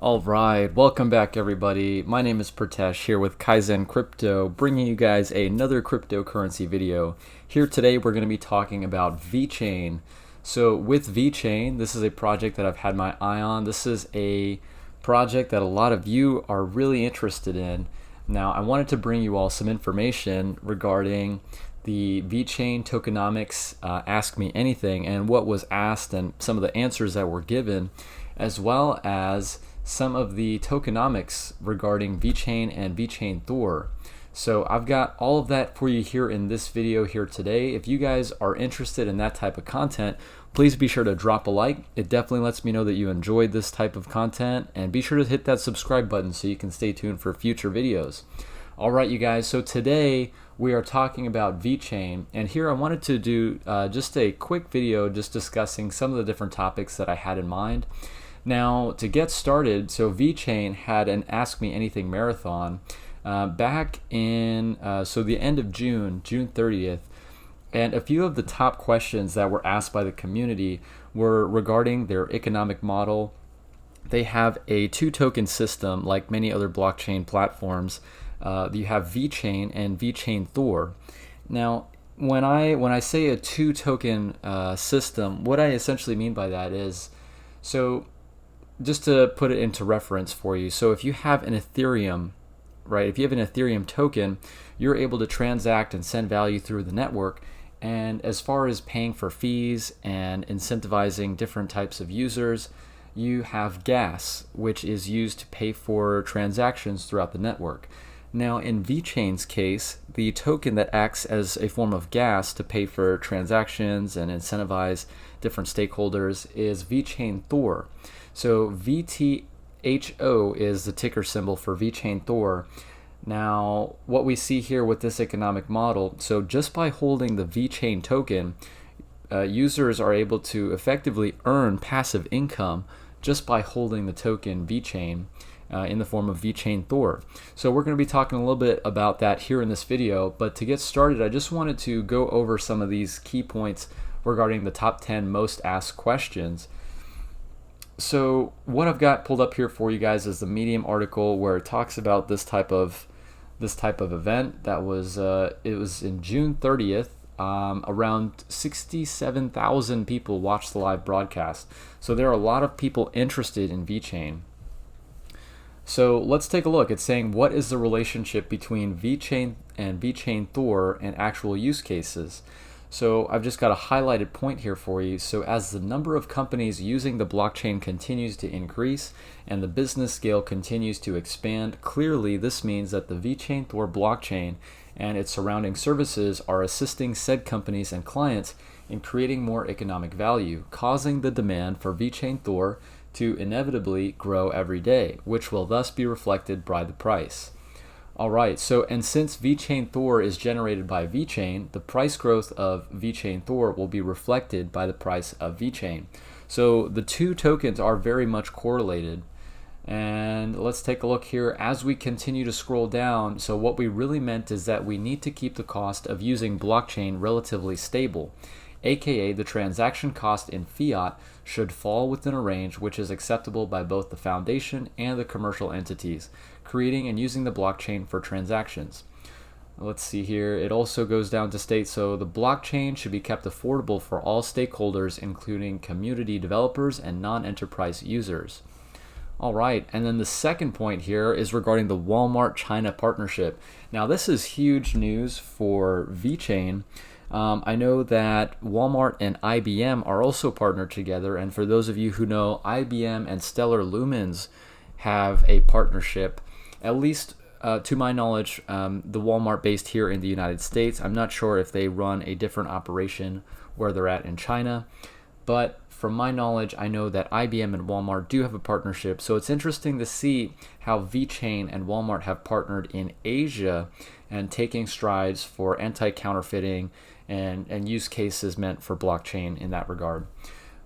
All right, welcome back everybody. My name is Pratesh here with Kaizen Crypto, bringing you guys another cryptocurrency video. Here today we're going to be talking about Vechain. So with Vechain, this is a project that I've had my eye on. This is a project that a lot of you are really interested in. Now I wanted to bring you all some information regarding the Vechain Tokenomics Ask Me Anything and what was asked and some of the answers that were given, as well as some of the tokenomics regarding Vechain and Vechain Thor. So I've got all of that for you here in this video here today. If you guys are interested in that type of content, please be sure to drop a like. It definitely lets me know that you enjoyed this type of content, and be sure to hit that subscribe button so you can stay tuned for future videos. All right, you guys, so today we are talking about Vechain, and here I wanted to do just a quick video just discussing some of the different topics that I had in mind. Now, to get started, so Vechain had an Ask Me Anything marathon back in so the end of June 30th, and a few of the top questions that were asked by the community were regarding their economic model. They have a two-token system like many other blockchain platforms. You have Vechain and Vechain Thor. Now, when I say a two-token system, what I essentially mean by that is, so just to put it into reference for you, so if you have an Ethereum, right, if you have an Ethereum token, you're able to transact and send value through the network. And as far as paying for fees and incentivizing different types of users, you have gas, which is used to pay for transactions throughout the network. Now, in Vechain's case, the token that acts as a form of gas to pay for transactions and incentivize different stakeholders is Vechain Thor. So VTHO is the ticker symbol for Vechain Thor. Now, what we see here with this economic model, so just by holding the Vechain token, users are able to effectively earn passive income just by holding the token Vechain in the form of Vechain Thor. So we're going to be talking a little bit about that here in this video, but to get started, I just wanted to go over some of these key points regarding the top 10 most asked questions. So what I've got pulled up here for you guys is the Medium article where it talks about this type of event that was it was in June 30th. Around 67,000 people watched the live broadcast. So there are a lot of people interested in Vechain. So let's take a look. It's saying, what is the relationship between Vechain and Vechain Thor and actual use cases? So I've just got a highlighted point here for you. So as the number of companies using the blockchain continues to increase and the business scale continues to expand, clearly this means that the Vechain Thor blockchain and its surrounding services are assisting said companies and clients in creating more economic value, causing the demand for Vechain Thor to inevitably grow every day, which will thus be reflected by the price. Alright, so and since Vechain Thor is generated by Vechain, the price growth of Vechain Thor will be reflected by the price of Vechain. So the two tokens are very much correlated. And let's take a look here as we continue to scroll down. So what we really meant is that we need to keep the cost of using blockchain relatively stable, aka the transaction cost in fiat should fall within a range which is acceptable by both the foundation and the commercial entities creating and using the blockchain for transactions. Let's see here. It also goes down to state, so the blockchain should be kept affordable for all stakeholders, including community developers and non-enterprise users. All right, and then the second point here is regarding the Walmart-China partnership. Now, this is huge news for Vechain. I know that Walmart and IBM are also partnered together, and for those of you who know, IBM and Stellar Lumens have a partnership, at least to my knowledge, the Walmart based here in the United States. I'm not sure if they run a different operation where they're at in China, but from my knowledge, I know that IBM and Walmart do have a partnership, so it's interesting to see how Vechain and Walmart have partnered in Asia and taking strides for anti-counterfeiting and use cases meant for blockchain in that regard.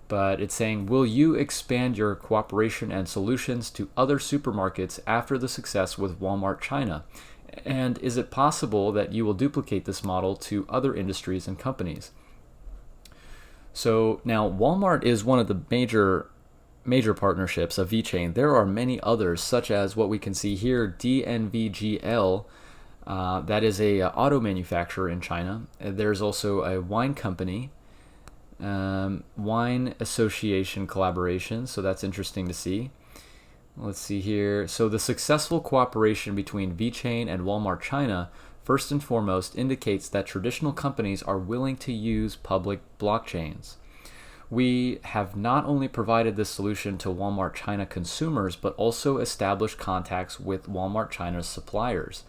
But it's saying, will you expand your cooperation and solutions to other supermarkets after the success with Walmart China? And is it possible that you will duplicate this model to other industries and companies? So now Walmart is one of the major major partnerships of Vechain. There are many others, such as what we can see here, DNVGL. That is a auto manufacturer in China. There's also a wine company, wine association collaboration, so that's interesting to see. Let's see here. So the successful cooperation between Vechain and Walmart China first and foremost indicates that traditional companies are willing to use public blockchains. We have not only provided this solution to Walmart China consumers, but also established contacts with Walmart China's suppliers.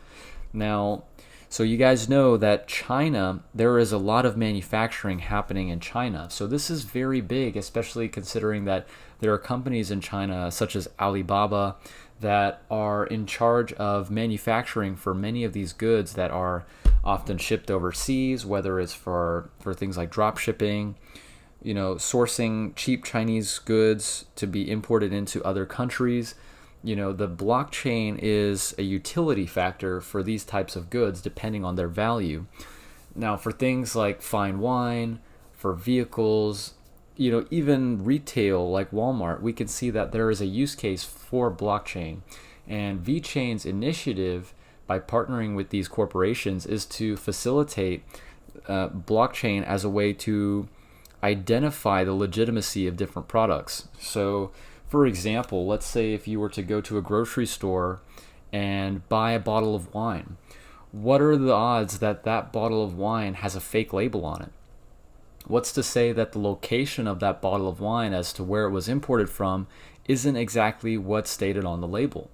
Now, so you guys know that China, there is a lot of manufacturing happening in China. So this is very big, especially considering that there are companies in China, such as Alibaba, that are in charge of manufacturing for many of these goods that are often shipped overseas, whether it's for things like drop shipping, you know, sourcing cheap Chinese goods to be imported into other countries. You know, the blockchain is a utility factor for these types of goods depending on their value. Now, for things like fine wine, for vehicles, you know, even retail like Walmart, we can see that there is a use case for blockchain. And Vechain's initiative by partnering with these corporations is to facilitate blockchain as a way to identify the legitimacy of different products. So, for example, let's say if you were to go to a grocery store and buy a bottle of wine, what are the odds that that bottle of wine has a fake label on it? What's to say that the location of that bottle of wine as to where it was imported from isn't exactly what's stated on the label?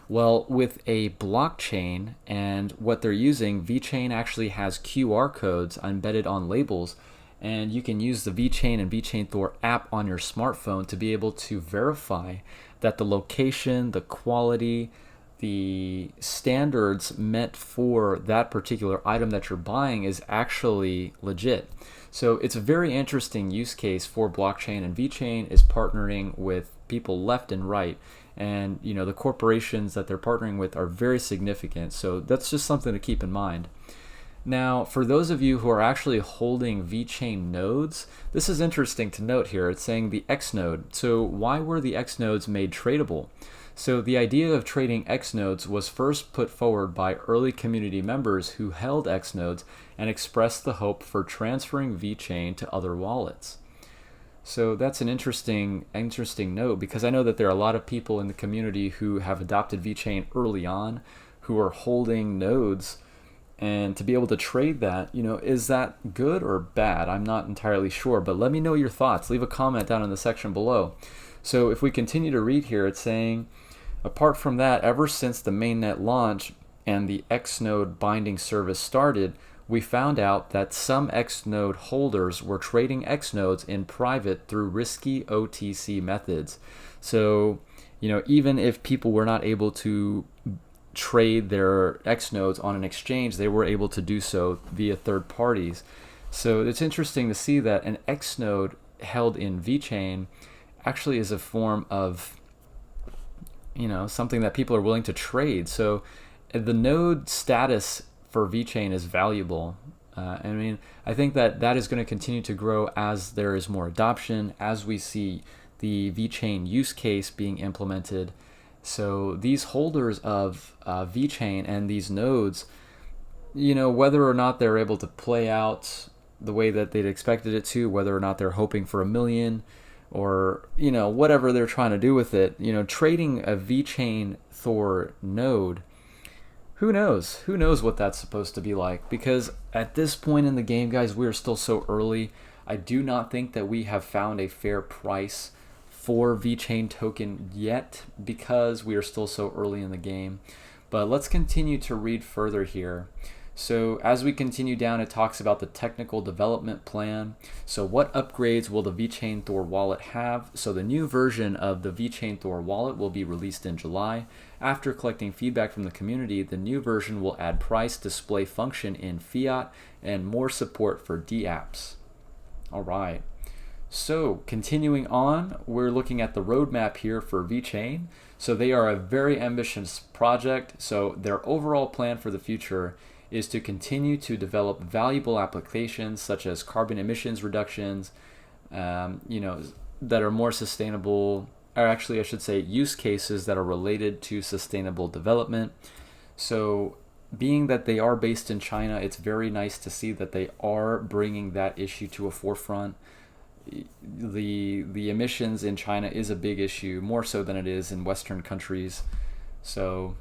Well, with a blockchain and what they're using, Vechain actually has QR codes embedded on labels, and you can use the Vechain and Vechain Thor app on your smartphone to be able to verify that the location, the quality, the standards meant for that particular item that you're buying is actually legit. So it's a very interesting use case for blockchain, and Vechain is partnering with people left and right. And you know, the corporations that they're partnering with are very significant. So that's just something to keep in mind. Now, for those of you who are actually holding Vechain nodes, this is interesting to note here. It's saying the X node. So why were the X nodes made tradable? So the idea of trading X nodes was first put forward by early community members who held X nodes and expressed the hope for transferring Vechain to other wallets. So that's an interesting note, because I know that there are a lot of people in the community who have adopted Vechain early on, who are holding nodes. And to be able to trade that, you know, is that good or bad? I'm not entirely sure, but let me know your thoughts. Leave a comment down in the section below. So if we continue to read here, it's saying, apart from that, ever since the mainnet launch and the Xnode binding service started, we found out that some Xnode holders were trading Xnodes in private through risky OTC methods. So, you know, even if people were not able to trade their X nodes on an exchange, they were able to do so via third parties. So it's interesting to see that an X node held in Vechain actually is a form of, you know, something that people are willing to trade. So the node status for Vechain is valuable. I mean, I think that that is going to continue to grow as there is more adoption, as we see the Vechain use case being implemented. So these holders of Vechain and these nodes, you know, whether or not they're able to play out the way that they'd expected it to, whether or not they're hoping for 1 million or, you know, whatever they're trying to do with it, you know, trading a Vechain Thor node, who knows? Who knows what that's supposed to be like? Because at this point in the game, guys, we are still so early. I do not think that we have found a fair price for Vechain token yet, because we are still so early in the game. But let's continue to read further here. So as we continue down, it talks about the technical development plan. So what upgrades will the Vechain Thor wallet have? So the new version of the Vechain Thor wallet will be released in July. After collecting feedback from the community, the new version will add price display function in fiat and more support for dApps. All right. So continuing on, we're looking at the roadmap here for Vechain. So they are a very ambitious project. So their overall plan for the future is to continue to develop valuable applications such as carbon emissions reductions, you know, that are more sustainable, or actually I should say use cases that are related to sustainable development. So being that they are based in China, it's very nice to see that they are bringing that issue to a forefront. The emissions in China is a big issue, more so than it is in Western countries. So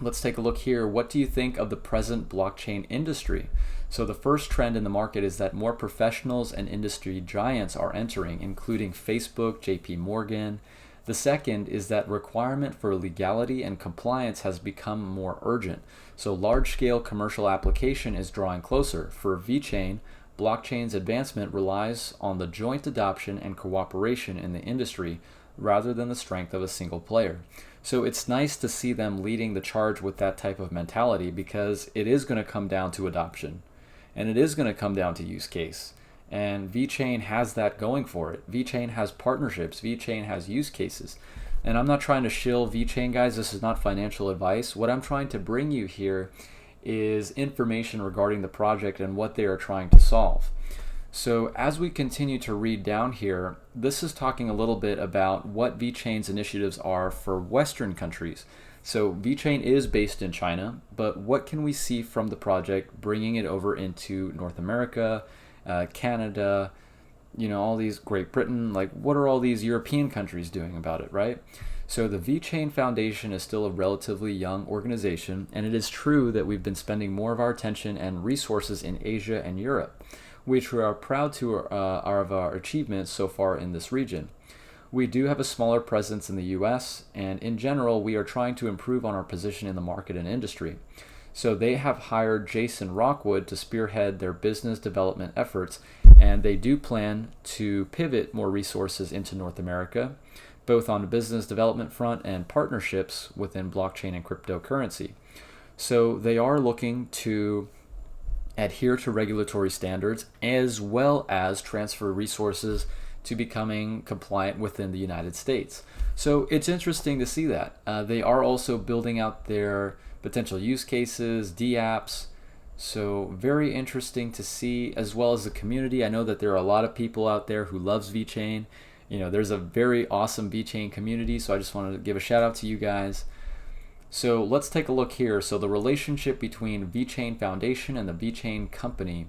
let's take a look here. What do you think of the present blockchain industry? So the first trend in the market is that more professionals and industry giants are entering, including Facebook, JP Morgan. The second is that requirement for legality and compliance has become more urgent. So large-scale commercial application is drawing closer. For Vechain, blockchain's advancement relies on the joint adoption and cooperation in the industry rather than the strength of a single player. So it's nice to see them leading the charge with that type of mentality, because it is going to come down to adoption and it is going to come down to use case. And Vechain has that going for it. Vechain has partnerships. Vechain has use cases. And I'm not trying to shill Vechain, guys. This is not financial advice. What I'm trying to bring you here is information regarding the project and what they are trying to solve. So as we continue to read down here, this is talking a little bit about what Vechain's initiatives are for Western countries. So Vechain is based in China, but what can we see from the project bringing it over into North America, Canada, all these, Great Britain? Like, what are all these European countries doing about it, right? So the Vechain Foundation is still a relatively young organization, and it is true that we've been spending more of our attention and resources in Asia and Europe, which we are proud to of our achievements so far in this region. We do have a smaller presence in the US, and in general, we are trying to improve on our position in the market and industry. So they have hired Jason Rockwood to spearhead their business development efforts, and they do plan to pivot more resources into North America, both on the business development front and partnerships within blockchain and cryptocurrency. So they are looking to adhere to regulatory standards as well as transfer resources to becoming compliant within the United States. So it's interesting to see that. They are also building out their potential use cases, dApps. So very interesting to see, as well as the community. I know that there are a lot of people out there who loves Vechain. There's a very awesome Vechain community, so I just wanted to give a shout out to you guys. So let's take a look here. So the relationship between Vechain Foundation and the Vechain Company.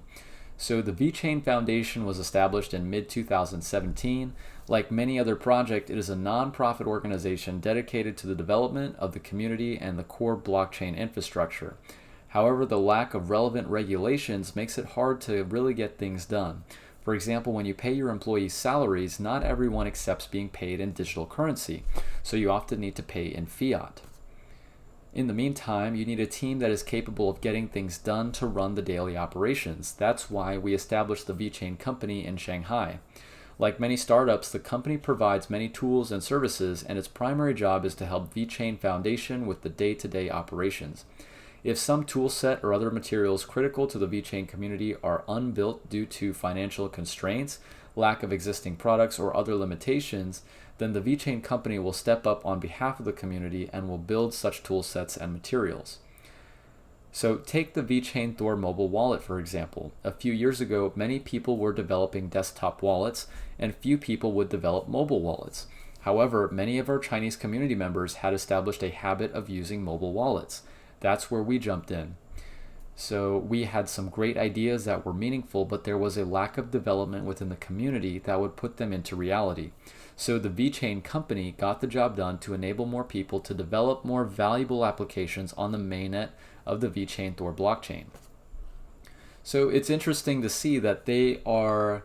So the Vechain Foundation was established in mid-2017. Like many other projects, it is a non-profit organization dedicated to the development of the community and the core blockchain infrastructure. However, the lack of relevant regulations makes it hard to really get things done. For example, when you pay your employees' salaries, not everyone accepts being paid in digital currency, so you often need to pay in fiat. In the meantime, you need a team that is capable of getting things done to run the daily operations. That's why we established the Vechain Company in Shanghai. Like many startups, the company provides many tools and services, and its primary job is to help Vechain Foundation with the day-to-day operations. If some tool set or other materials critical to the Vechain community are unbuilt due to financial constraints, lack of existing products, or other limitations, then the Vechain Company will step up on behalf of the community and will build such tool sets and materials. So take the Vechain Thor mobile wallet, for example. A few years ago, many people were developing desktop wallets, and few people would develop mobile wallets. However, many of our Chinese community members had established a habit of using mobile wallets. That's where we jumped in. So we had some great ideas that were meaningful, but there was a lack of development within the community that would put them into reality. So the Vechain Company got the job done to enable more people to develop more valuable applications on the mainnet of the Vechain Thor blockchain. So it's interesting to see that they're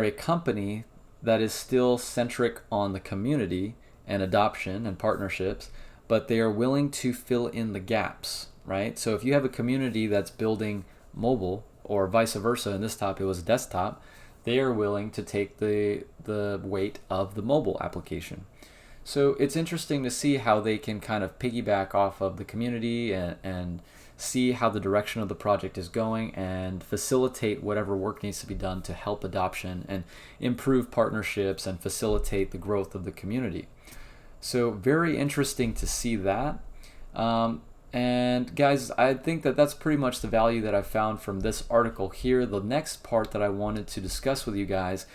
a company that is still centric on the community and adoption and partnerships, but they are willing to fill in the gaps, right? So if you have a community that's building mobile, or vice versa, in this top it was desktop, they are willing to take the weight of the mobile application. So it's interesting to see how they can kind of piggyback off of the community and see how the direction of the project is going and facilitate whatever work needs to be done to help adoption and improve partnerships and facilitate the growth of the community. So very interesting to see that. And guys, I think that that's pretty much the value that I found from this article here. The next part that I wanted to discuss with you guys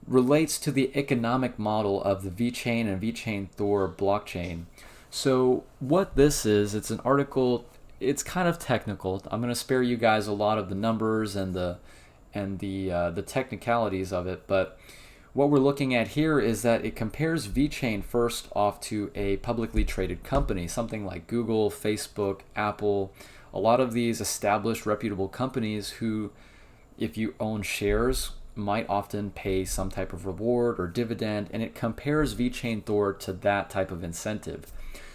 relates to the economic model of the Vechain and Vechain Thor blockchain. So what this is, it's an article. It's kind of technical. I'm going to spare you guys a lot of the numbers and the technicalities of it, but what we're looking at here is that it compares Vechain first off to a publicly traded company, something like Google, Facebook, Apple, a lot of these established reputable companies who, if you own shares, might often pay some type of reward or dividend, and it compares Vechain Thor to that type of incentive.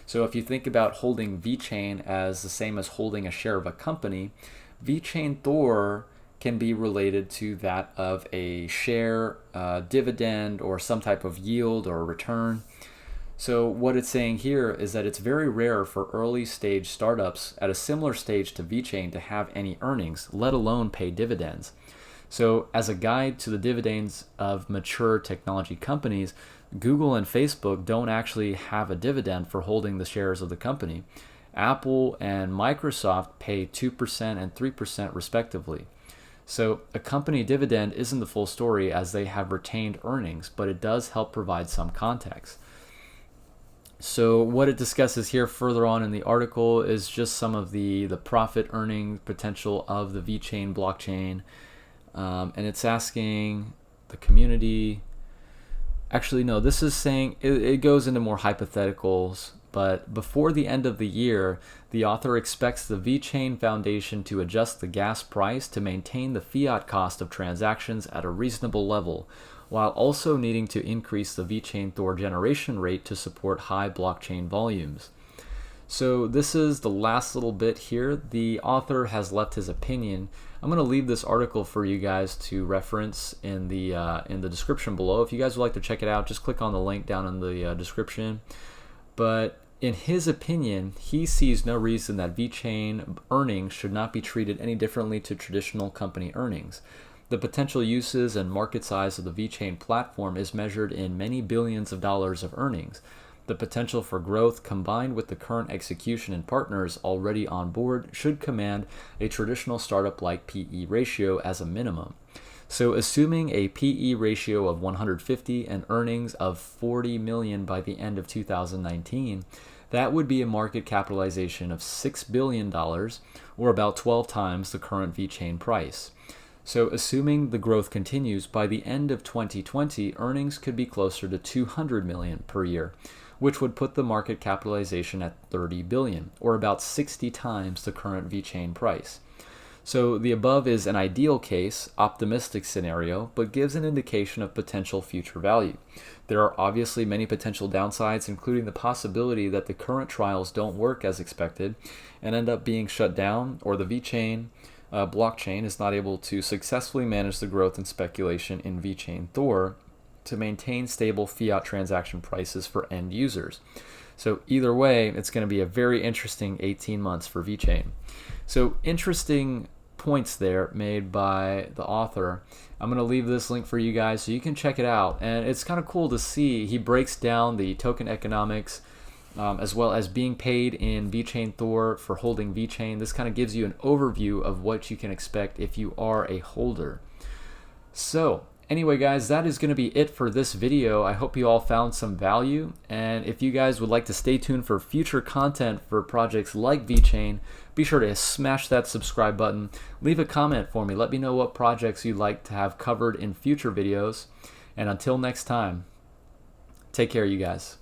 So if you think about holding Vechain as the same as holding a share of a company, Vechain Thor can be related to that of a share, dividend, or some type of yield or return. So what it's saying here is that it's very rare for early stage startups at a similar stage to Vechain to have any earnings, let alone pay dividends. So as a guide to the dividends of mature technology companies, Google and Facebook don't actually have a dividend for holding the shares of the company. Apple and Microsoft pay 2% and 3% respectively. So a company dividend isn't the full story as they have retained earnings, but it does help provide some context. So what it discusses here further on in the article is just some of the profit earning potential of the Vechain blockchain. And it's asking the community, actually no, this is saying, it goes into more hypotheticals, but before the end of the year, the author expects the Vechain Foundation to adjust the gas price to maintain the fiat cost of transactions at a reasonable level, while also needing to increase the Vechain Thor generation rate to support high blockchain volumes. So this is the last little bit here. The author has left his opinion. I'm going to leave this article for you guys to reference in the description below. If you guys would like to check it out, just click on the link down in the description. But in his opinion, he sees no reason that Vechain earnings should not be treated any differently to traditional company earnings. The potential uses and market size of the Vechain platform is measured in many billions of dollars of earnings. The potential for growth combined with the current execution and partners already on board should command a traditional startup-like PE ratio as a minimum. So assuming a PE ratio of 150 and earnings of 40 million by the end of 2019, that would be a market capitalization of $6 billion, or about 12 times the current Vechain price. So assuming the growth continues, by the end of 2020, earnings could be closer to 200 million per year, which would put the market capitalization at 30 billion, or about 60 times the current Vechain price. So the above is an ideal case, optimistic scenario, but gives an indication of potential future value. There are obviously many potential downsides, including the possibility that the current trials don't work as expected and end up being shut down, or the Vechain blockchain is not able to successfully manage the growth and speculation in Vechain Thor to maintain stable fiat transaction prices for end users. So either way, it's going to be a very interesting 18 months for Vechain. So interesting points there made by the author. I'm going to leave this link for you guys so you can check it out. And it's kind of cool to see he breaks down the token economics as well as being paid in Vechain Thor for holding Vechain. This kind of gives you an overview of what you can expect if you are a holder. So anyway guys, that is going to be it for this video. I hope you all found some value, and if you guys would like to stay tuned for future content for projects like Vechain, be sure to smash that subscribe button. Leave a comment for me. Let me know what projects you'd like to have covered in future videos. And until next time, take care you guys.